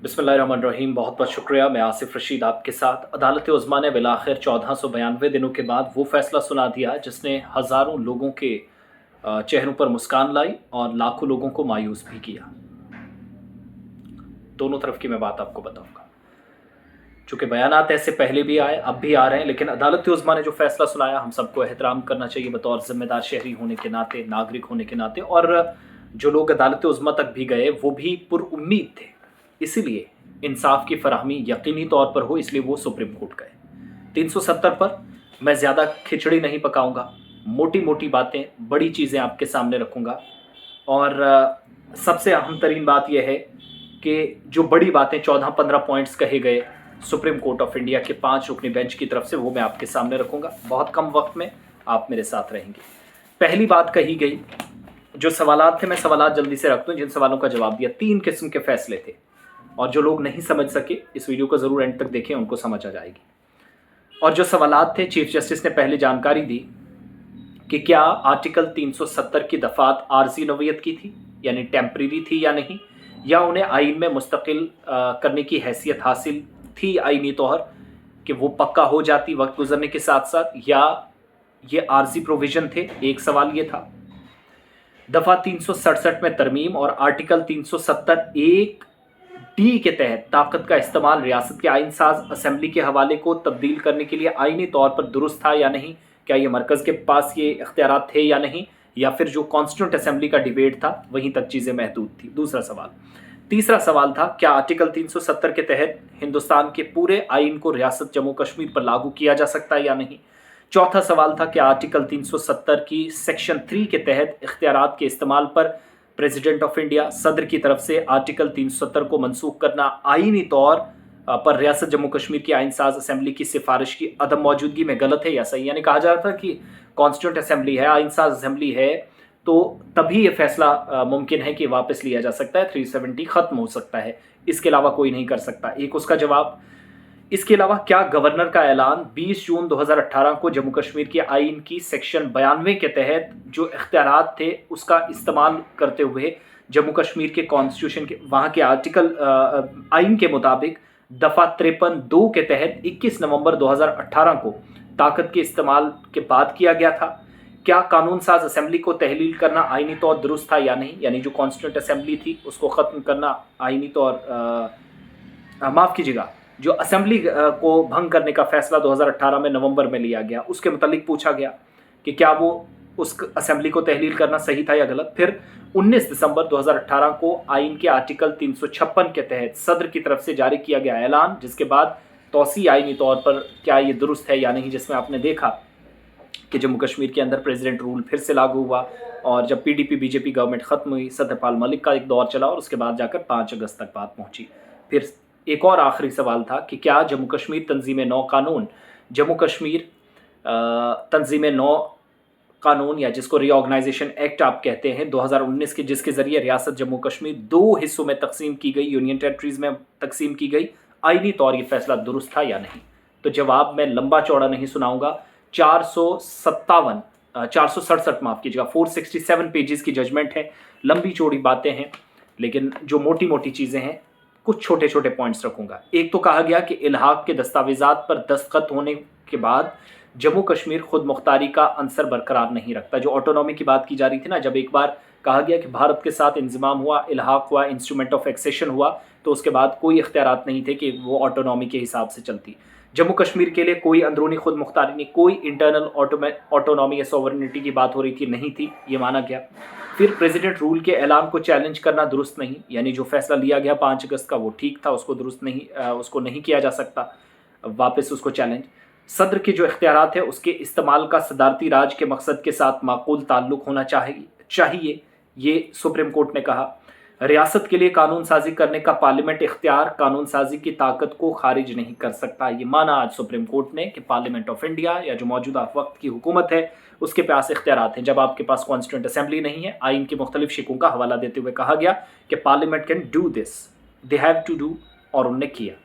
बिस्मिल्लाहिर्रहमानिर्रहीम। बहुत बहुत शुक्रिया। मैं आसिफ रशीद आपके साथ। अदालत उज़्मा ने बिलाखिर 1492 दिनों के बाद वो फैसला सुना दिया जिसने हज़ारों लोगों के चेहरों पर मुस्कान लाई और लाखों लोगों को मायूस भी किया। दोनों तरफ की मैं बात आपको बताऊंगा। चूँकि बयानात ऐसे पहले भी आए, अब भी आ रहे हैं, लेकिन अदालत उज़्मा ने जो फैसला सुनाया हम सबको एहतराम करना चाहिए बतौर ज़िम्मेदार शहरी होने के नाते, नागरिक होने के नाते। और जो लोग अदालत उज़्मा तक भी गए वो भी पुरउम्मीद थे, इसीलिए इंसाफ की फराहमी यकीनी तौर पर हो, इसलिए वो सुप्रीम कोर्ट गए। 370 पर मैं ज़्यादा खिचड़ी नहीं पकाऊंगा, मोटी मोटी बातें, बड़ी चीज़ें आपके सामने रखूंगा। और सबसे अहम तरीन बात यह है कि जो बड़ी बातें 14-15 पॉइंट्स कहे गए सुप्रीम कोर्ट ऑफ इंडिया के 5 रुकनी बेंच की तरफ से, वो मैं आपके सामने रखूंगा। बहुत कम वक्त में आप मेरे साथ रहेंगे। पहली बात कही गई, जो सवालात थे मैं सवालात जल्दी से रख दूं, जिन सवालों का जवाब दिया। 3 किस्म के फैसले थे और जो लोग नहीं समझ सके इस वीडियो को ज़रूर एंड तक देखें, उनको समझ आ जाएगी। और जो सवालात थे, चीफ जस्टिस ने पहले जानकारी दी कि क्या आर्टिकल 370 की दफात आर्जी नोवियत की थी, यानी टेम्परेरी थी या नहीं, या उन्हें आइन में मुस्तकिल करने की हैसियत हासिल थी आइनी तौर कि वो पक्का हो जाती वक्त गुजरने के साथ साथ, या ये आर्जी प्रोविजन थे। एक सवाल ये था। दफा 367 में तरमीम और आर्टिकल 370(1) डी के तहत ताकत का इस्तेमाल रियासत के आइन साज असेंबली के हवाले को तब्दील करने के लिए आइनी तौर पर दुरुस्त था या नहीं, क्या ये मरकज़ के पास ये इख्तियारात थे या नहीं, या फिर जो कॉन्स्टिट्यूंट असेंबली का डिबेट था वहीं तक चीज़ें महदूद थी। दूसरा सवाल। तीसरा सवाल था, क्या आर्टिकल 370 के तहत हिंदुस्तान के पूरे आइन को रियासत जम्मू कश्मीर पर लागू किया जा सकता है या नहीं। चौथा सवाल था, क्या आर्टिकल 370 की सेक्शन 3 के तहत इख्तियारात के इस्तेमाल पर प्रेसिडेंट ऑफ इंडिया सदर की तरफ से आर्टिकल 370 को मनसूख करना आईनी तौर पर रियासत जम्मू कश्मीर की आइन साज असेंबली की सिफारिश की अदम मौजूदगी में गलत है या सही। यानी कहा जा रहा था कि कॉन्स्टिट्यूंट असेंबली है, आइन साज असेंबली है, तो तभी ये फैसला मुमकिन है कि वापस लिया जा सकता है, 370 खत्म हो सकता है, इसके अलावा कोई नहीं कर सकता। एक उसका जवाब। इसके अलावा क्या गवर्नर का ऐलान 20 जून 2018 को जम्मू कश्मीर के आइन की सेक्शन 92 के तहत जो इख्तियारात थे उसका इस्तेमाल करते हुए जम्मू कश्मीर के कॉन्स्टिट्यूशन के वहाँ के आर्टिकल आइन के मुताबिक दफ़ा 53(2) के तहत 21 नवंबर 2018 को ताकत के इस्तेमाल के बाद किया गया था। क्या कानून साज असेंबली को तहलील करना आइनी तौर दुरुस्त था या नहीं, यानी जो कॉन्स्टिट्यूंट असेंबली थी उसको ख़त्म करना आइनी तौर माफ़ कीजिएगा, जो असेंबली को भंग करने का फैसला 2018 में नवंबर में लिया गया, उसके मुतालिक पूछा गया कि क्या वो उस असेंबली को तहलील करना सही था या गलत। फिर 19 दिसंबर 2018 को आइन के आर्टिकल 356 के तहत सदर की तरफ से जारी किया गया ऐलान, जिसके बाद तौसी आइनी तौर पर क्या ये दुरुस्त है या नहीं, जिसमें आपने देखा कि जम्मू कश्मीर के अंदर प्रेसिडेंट रूल फिर से लागू हुआ और जब पीडीपी बीजेपी गवर्नमेंट ख़त्म हुई, सत्यपाल मलिक का एक दौर चला और उसके बाद जाकर 5 अगस्त तक बात पहुंची। फिर एक और आखिरी सवाल था कि क्या जम्मू कश्मीर तंजीम नौ कानून, जम्मू कश्मीर तंजीम नौ कानून या जिसको रीऑर्गेनाइजेशन एक्ट आप कहते हैं 2019 के, जिसके ज़रिए रियासत जम्मू कश्मीर 2 हिस्सों में तकसीम की गई, यूनियन टेरिटरीज़ में तकसीम की गई, आइनी तौर ये फैसला दुरुस्त था या नहीं। तो जवाब मैं लंबा चौड़ा नहीं सुनाऊंगा। 467 माफ़ कीजिएगा 467 पेजेस की जजमेंट है, लंबी चौड़ी बातें हैं, लेकिन जो मोटी मोटी चीज़ें हैं कुछ छोटे छोटे पॉइंट्स रखूंगा। एक तो कहा गया कि इल्हाक के दस्तावेजात पर दस्तखत होने के बाद जम्मू कश्मीर खुद मुख्तारी का अंसर बरकरार नहीं रखता। जो ऑटोनॉमी की बात की जा रही थी ना, जब एक बार कहा गया कि भारत के साथ इंजमाम हुआ, इल्हाक हुआ, इंस्ट्रूमेंट ऑफ एक्सेशन हुआ, तो उसके बाद कोई इख्तियारात नहीं थे कि वो ऑटोनॉमी के हिसाब से चलती। जम्मू कश्मीर के लिए कोई अंदरूनी खुद मुख्तारी नहीं, कोई इंटरनल ऑटोनॉमी या सॉवरेनिटी की बात हो रही थी, नहीं थी, ये माना गया। फिर प्रेसिडेंट रूल के ऐलान को चैलेंज करना दुरुस्त नहीं, यानी जो फैसला लिया गया 5 अगस्त का वो ठीक था, उसको दुरुस्त नहीं, उसको नहीं किया जा सकता वापस उसको चैलेंज। सदर के जो इख्तियारात है उसके इस्तेमाल का सदारती राज के मकसद के साथ माकूल ताल्लुक होना चाहिए, ये सुप्रीम कोर्ट ने कहा। रियासत के लिए कानून साजी करने का पार्लियामेंट इख्तियार कानून साजी की ताकत को खारिज नहीं कर सकता, ये माना आज सुप्रीम कोर्ट ने कि पार्लियामेंट ऑफ इंडिया या जो मौजूदा वक्त की हुकूमत है उसके पास इख्तियारात हैं। जब आपके पास कॉन्स्टिट्यूंट असेंबली नहीं है, आइन के मुख्तलिफ शिकों का हवाला देते हुए कहा गया कि parliament can do this, they have to do, और उन्होंने किया।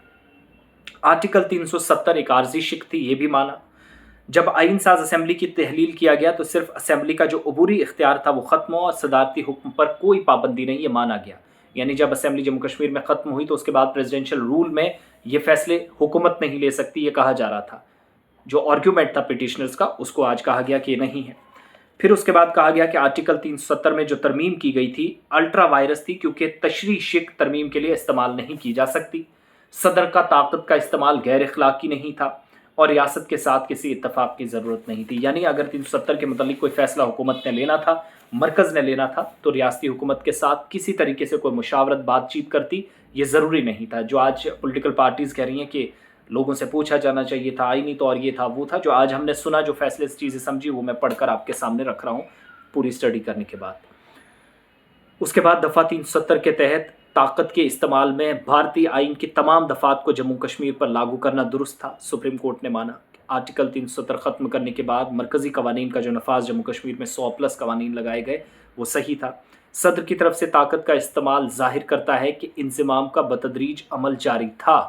आर्टिकल 370 एक आर्जी शिक थी, ये भी माना। जब आइन साज असेंबली की तहलील किया गया तो सिर्फ असेंबली का जो अबूरी इख्तियार था वो ख़त्म हुआ और सदारती हुक्म पर कोई पाबंदी नहीं, ये माना गया। یعنی جب اسمبلی جموں کشمیر میں ختم ہوئی تو اس کے بعد پریزیڈینشیل رول میں یہ فیصلے حکومت نہیں لے سکتی، یہ کہا جا رہا تھا۔ جو آرگیومنٹ تھا پٹیشنرز کا، اس کو آج کہا گیا کہ یہ نہیں ہے۔ پھر اس کے بعد کہا گیا کہ آرٹیکل 370 میں جو ترمیم کی گئی تھی الٹرا وائرس تھی، کیونکہ تشریح شک ترمیم کے لیے استعمال نہیں کی جا سکتی، صدر کا طاقت کا استعمال غیر اخلاقی نہیں تھا، اور ریاست کے ساتھ کسی اتفاق کی ضرورت نہیں تھی۔ یعنی اگر 370 کے متعلق کوئی فیصلہ حکومت نے لینا تھا، مرکز نے لینا تھا، تو ریاستی حکومت کے ساتھ کسی طریقے سے کوئی مشاورت بات چیت کرتی، یہ ضروری نہیں تھا۔ جو آج پولیٹیکل پارٹیز کہہ رہی ہیں کہ لوگوں سے پوچھا جانا چاہیے تھا، آئینی طور یہ تھا وہ تھا، جو آج ہم نے سنا، جو فیصلے چیزیں سمجھی، وہ میں پڑھ کر آپ کے سامنے رکھ رہا ہوں پوری اسٹڈی کرنے کے بعد۔ اس کے بعد دفعہ 370 کے تحت طاقت کے استعمال میں بھارتی آئین کی تمام دفعات کو جموں کشمیر پر لاگو کرنا درست تھا۔ سپریم کورٹ نے مانا کہ آرٹیکل 370 ختم کرنے کے بعد مرکزی قوانین کا جو نفاذ جموں کشمیر میں 100+ قوانین لگائے گئے وہ صحیح تھا۔ صدر کی طرف سے طاقت کا استعمال ظاہر کرتا ہے کہ انضمام کا بتدریج عمل جاری تھا،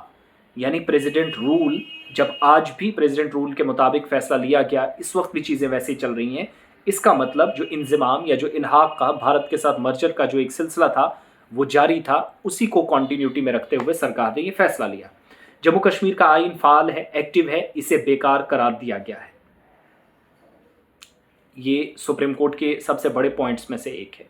یعنی پریزیڈنٹ رول، جب آج بھی پریزیڈنٹ رول کے مطابق فیصلہ لیا گیا، اس وقت بھی چیزیں ویسے ہی چل رہی ہیں۔ اس کا مطلب جو انضمام یا جو الحاق کا، بھارت کے ساتھ مرجر کا جو ایک سلسلہ تھا وہ جاری تھا، اسی کو کنٹینیوٹی میں رکھتے ہوئے سرکار نے یہ فیصلہ لیا۔ جموں کشمیر کا آئین فعال ہے، ایکٹیو ہے، اسے بیکار قرار دیا گیا ہے۔ یہ سپریم کورٹ کے سب سے بڑے پوائنٹس میں سے ایک ہے۔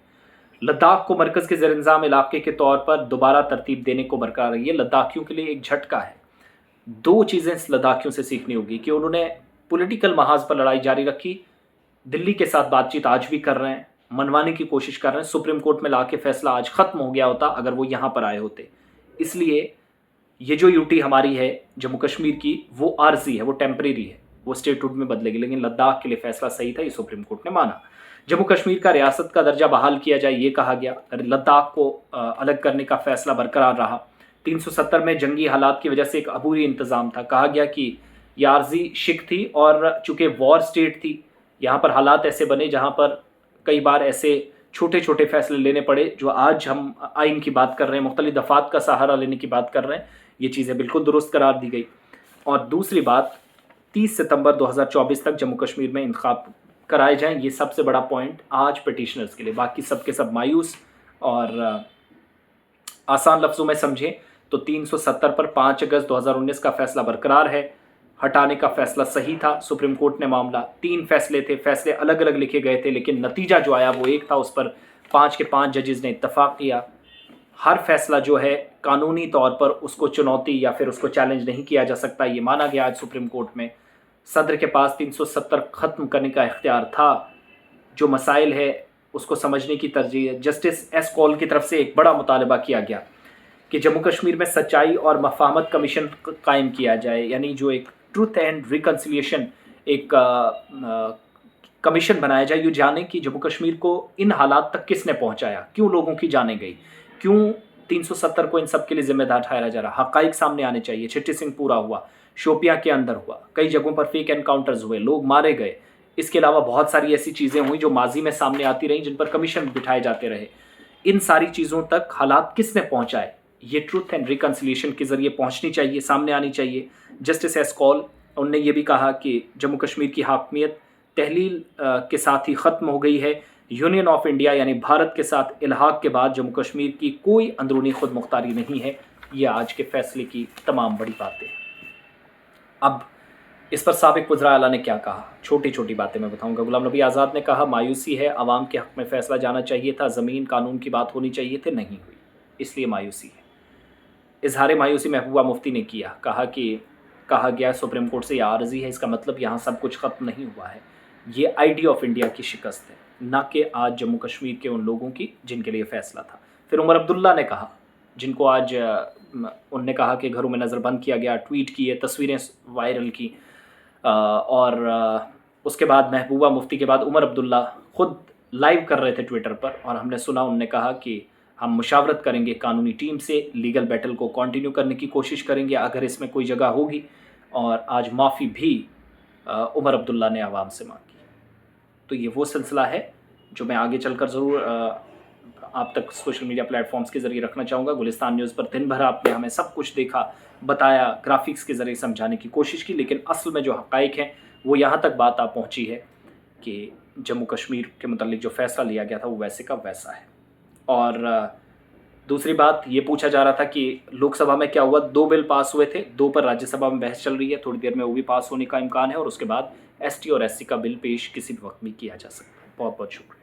لداخ کو مرکز کے زیر انتظام علاقے کے طور پر دوبارہ ترتیب دینے کو برقرار رہی ہے۔ لداخیوں کے لیے ایک جھٹکا ہے۔ دو چیزیں لداخیوں سے سیکھنی ہوگی کہ انہوں نے پولیٹیکل محاذ پر لڑائی جاری رکھی، دلی کے ساتھ بات چیت آج بھی کر رہے ہیں، منوانے کی کوشش کر رہے ہیں۔ سپریم کورٹ میں لا کے فیصلہ آج ختم ہو گیا ہوتا اگر وہ یہاں پر آئے ہوتے۔ اس لیے یہ جو یوٹی ہماری ہے جموں کشمیر کی، وہ عارضی ہے، وہ ٹیمپریری ہے، وہ اسٹیٹ ہوڈ میں بدلے گی، لیکن لداخ کے لیے فیصلہ صحیح تھا، یہ سپریم کورٹ نے مانا۔ جموں کشمیر کا ریاست کا درجہ بحال کیا جائے، یہ کہا گیا۔ لداخ کو الگ کرنے کا فیصلہ برقرار رہا۔ 370 میں جنگی حالات کی وجہ سے ایک عبوری انتظام تھا، کہا گیا کہ یہ عارضی شک تھی، اور چونکہ وار اسٹیٹ تھی، یہاں پر حالات ایسے بنے جہاں پر کئی بار ایسے چھوٹے چھوٹے فیصلے لینے پڑے جو آج ہم آئین کی بات کر رہے ہیں، مختلف دفعات کا سہارا لینے کی بات کر رہے ہیں، یہ چیزیں بالکل درست قرار دی گئی۔ اور دوسری بات، 30 ستمبر 2024 تک جموں کشمیر میں انتخاب کرائے جائیں، یہ سب سے بڑا پوائنٹ آج پٹیشنرز کے لیے۔ باقی سب کے سب مایوس، اور آسان لفظوں میں سمجھیں تو 370 پر 5 اگست 2019 کا فیصلہ برقرار ہے، ہٹانے کا فیصلہ صحیح تھا۔ سپریم کورٹ نے معاملہ 3 فیصلے تھے، فیصلے الگ الگ لکھے گئے تھے، لیکن نتیجہ جو آیا وہ ایک تھا، اس پر 5 کے 5 ججز نے اتفاق کیا۔ ہر فیصلہ جو ہے قانونی طور پر اس کو چنوتی یا پھر اس کو چیلنج نہیں کیا جا سکتا، یہ مانا گیا آج سپریم کورٹ میں۔ صدر کے پاس 370 ختم کرنے کا اختیار تھا، جو مسائل ہے اس کو سمجھنے کی ترجیح ہے۔ جسٹس ایس کول کی طرف سے ایک بڑا مطالبہ کیا گیا کہ جموں کشمیر میں سچائی اور مفاہمت کمیشن قائم کیا جائے، یعنی جو ایک ٹروتھ اینڈ ریکنسیلیشن ایک کمیشن بنایا جائے، یہ جانے کہ جموں کشمیر کو ان حالات تک کس نے پہنچایا، کیوں لوگوں کی جانیں گئی، کیوں 370 کو ان سب کے لیے ذمہ دار ٹھہرایا جا رہا۔ حقائق سامنے آنے چاہیے۔ چھٹی سنگھ پورا ہوا، شوپیاں کے اندر ہوا، کئی جگہوں پر فیک انکاؤنٹرز ہوئے، لوگ مارے گئے۔ اس کے علاوہ بہت ساری ایسی چیزیں ہوئیں جو ماضی میں سامنے آتی رہیں، جن پر کمیشن بٹھائے جاتے رہے۔ ان ساری چیزوں تک حالات کس نے پہنچائے، یہ ٹروتھ اینڈ ریکنسیلیشن کے ذریعے پہنچنی چاہیے، سامنے آنی چاہیے۔ جسٹس ایس کول انہوں نے یہ بھی کہا کہ جموں کشمیر کی حاکمیت تحلیل کے ساتھ ہی ختم ہو گئی ہے۔ یونین آف انڈیا یعنی بھارت کے ساتھ الحاق کے بعد جموں کشمیر کی کوئی اندرونی خود مختاری نہیں ہے۔ یہ آج کے فیصلے کی تمام بڑی باتیں۔ اب اس پر سابق وزراء اعلیٰ نے کیا کہا، چھوٹی چھوٹی باتیں میں بتاؤں گا۔ غلام نبی آزاد نے کہا مایوسی ہے، عوام کے حق میں فیصلہ جانا چاہیے تھا، زمین قانون کی بات ہونی چاہیے تھے، نہیں ہوئی، اس لیے مایوسی ہے۔ اظہار مایوسی محبوبہ مفتی نے کیا، کہا گیا سپریم کورٹ سے یہ عارضی ہے، اس کا مطلب یہاں سب کچھ ختم نہیں ہوا ہے۔ یہ آئیڈیا آف انڈیا کی شکست ہے، نہ کہ آج جموں کشمیر کے ان لوگوں کی جن کے لیے فیصلہ تھا۔ پھر عمر عبداللہ نے کہا، جن کو آج انہوں نے کہا کہ گھروں میں نظر بند کیا گیا، ٹویٹ کیے، تصویریں وائرل کی، اور اس کے بعد محبوبہ مفتی کے بعد عمر عبداللہ خود لائیو کر رہے تھے ٹویٹر پر، اور ہم نے سنا انہوں نے کہا کہ ہم مشاورت کریں گے قانونی ٹیم سے، لیگل بیٹل کو کنٹینیو کرنے کی کوشش کریں گے اگر اس میں کوئی جگہ ہوگی۔ اور آج معافی بھی عمر عبداللہ نے عوام سے مانگی۔ تو یہ وہ سلسلہ ہے جو میں آگے چل کر ضرور آپ تک سوشل میڈیا پلیٹ فارمز کے ذریعے رکھنا چاہوں گا۔ گلستان نیوز پر دن بھر آپ نے ہمیں سب کچھ دیکھا، بتایا، گرافکس کے ذریعے سمجھانے کی کوشش کی، لیکن اصل میں جو حقائق ہیں وہ یہاں تک بات آپ پہنچی ہے کہ جموں کشمیر کے متعلق جو فیصلہ لیا گیا تھا وہ ویسے کا ویسا ہے۔ اور दूसरी बात ये पूछा जा रहा था कि लोकसभा में क्या हुआ, 2 बिल पास हुए थे, 2 पर राज्यसभा में बहस चल रही है, थोड़ी देर में वो भी पास होने का इम्कान है और उसके बाद एसटी और एससी का बिल पेश किसी भी वक्त भी किया जा सकता है। बहुत बहुत शुक्रिया।